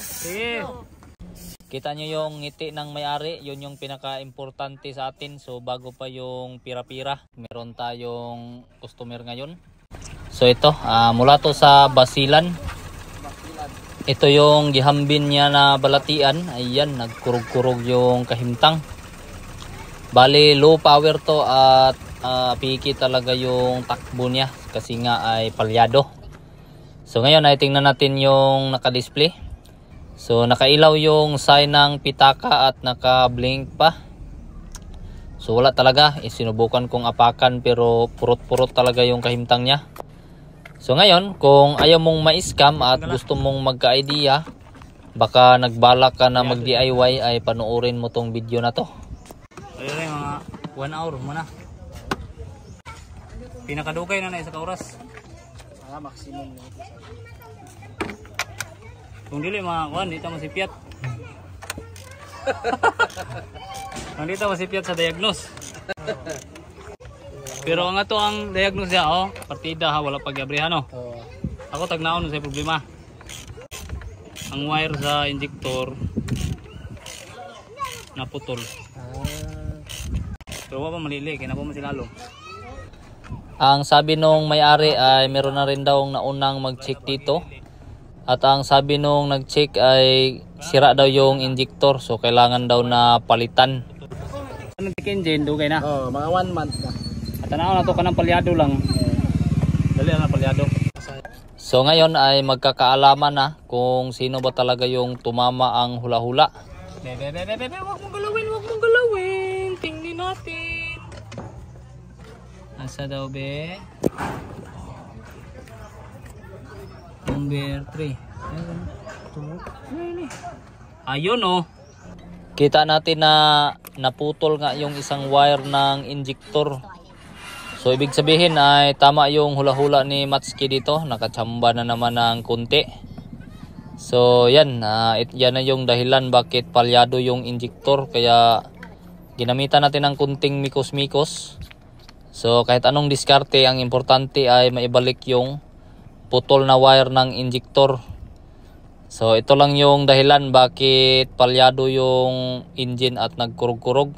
Sige. Kita nyo yung ngiti ng may-ari, yun yung pinaka-importante sa atin. So bago pa yung pira-pira, meron tayong customer ngayon. So ito, mula to sa Basilan. Ito yung gihambin niya na balatian. Ayan, nagkurog-kurog yung kahimtang. Bali, low power to at piki talaga yung takbo niya kasi nga ay palyado. So ngayon ay tingnan natin yung naka-display. So nakailaw yung sign ng pitaka at naka-blink pa. So wala talaga, sinubukan kong apakan pero purot-purot talaga yung kahimtang niya. So ngayon, kung ayaw mong ma-scam at gusto mong magka-idea, baka nagbalak ka na mag-DIY, ay panoorin mo tong video na to. Ayun mga 1 hour muna. Pinakadukay na sa oras. Maximum na ito. Kung dili mga kuan, dito masipyat. Kung dito masipyat sa diagnose. Pero ang ato ang diagnose niya, partida ha, wala pag-abrihan no. Ako tagnaon sa problema. Ang wire sa injector naputol. Pero wala pa malili, kaya na po masilalo. Ang sabi nung may-ari ay meron na rin daw naunang mag-check dito. At ang sabi nung nag-check ay sira daw yung injector, so kailangan daw na palitan. Ano engine dugay na? Mga 1 month na. At tanaw na to kanang palyado lang. Dali na palyado. So ngayon ay magkakaalaman na kung sino ba talaga yung tumama ang hula-hula. Wag mong galawin. Tingnan natin. Asa daw be? Number 3. Ayun Kita natin na naputol nga yung isang wire ng injector. So ibig sabihin ay tama yung hula-hula ni Matsuki dito. Nakachamba na naman ng kunti. So yan, yan na yung dahilan bakit palyado yung injector. Kaya ginamitan natin ng kunting mikos-mikos. So kahit anong diskarte, ang importante ay maibalik yung putol na wire ng injector. So ito lang yung dahilan bakit palyado yung engine at nagkurog-kurog.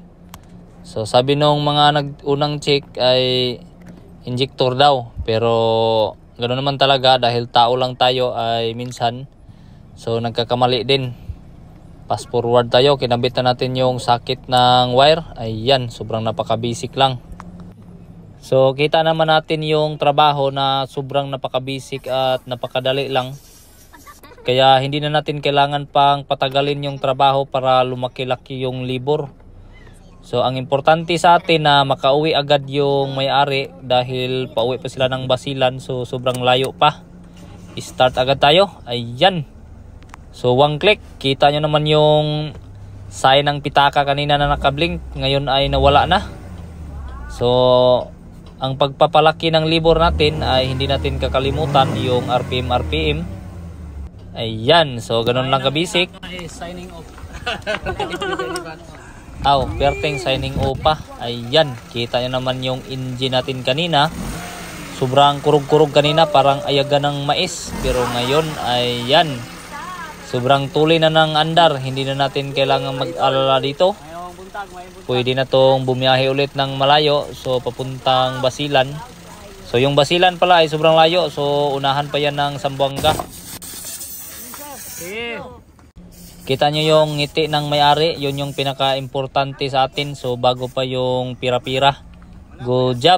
So sabi nung mga unang check ay injector daw, pero ganoon naman talaga dahil tao lang tayo ay minsan. So nagkakamali din. Fast forward tayo, kinabit na natin yung sakit ng wire. Ayan, sobrang napaka-basic lang. So kita naman natin yung trabaho na sobrang napaka-basic at napakadali lang. Kaya hindi na natin kailangan pang patagalin yung trabaho para lumaki-laki yung libor. So ang importante sa atin na makauwi agad yung may-ari dahil pauwi pa sila ng Basilan, so sobrang layo pa. Start agad tayo. Ayan. So one click, kita nyo naman yung sign ng pitaka kanina na nakablink, ngayon ay nawala na. So ang pagpapalaki ng libor natin ay hindi natin kakalimutan yung RPM. Ayan, so ganun lang ka-basic. Signing off. Perting signing off pa. Ayan, kita nyo naman yung engine natin kanina. Sobrang kurog-kurog kanina, parang ayaga ng mais. Pero ngayon, ayan, sobrang tuloy na ng andar. Hindi na natin kailangan mag-alala dito. Pwede na tong bumiyahe ulit ng malayo, so papuntang Basilan. So yung Basilan pala ay sobrang layo, so unahan pa yan ng Zamboanga. Kita nyo yung ngiti ng may-ari, yun yung pinaka-importante sa atin. So bago pa yung pira-pira. Good job!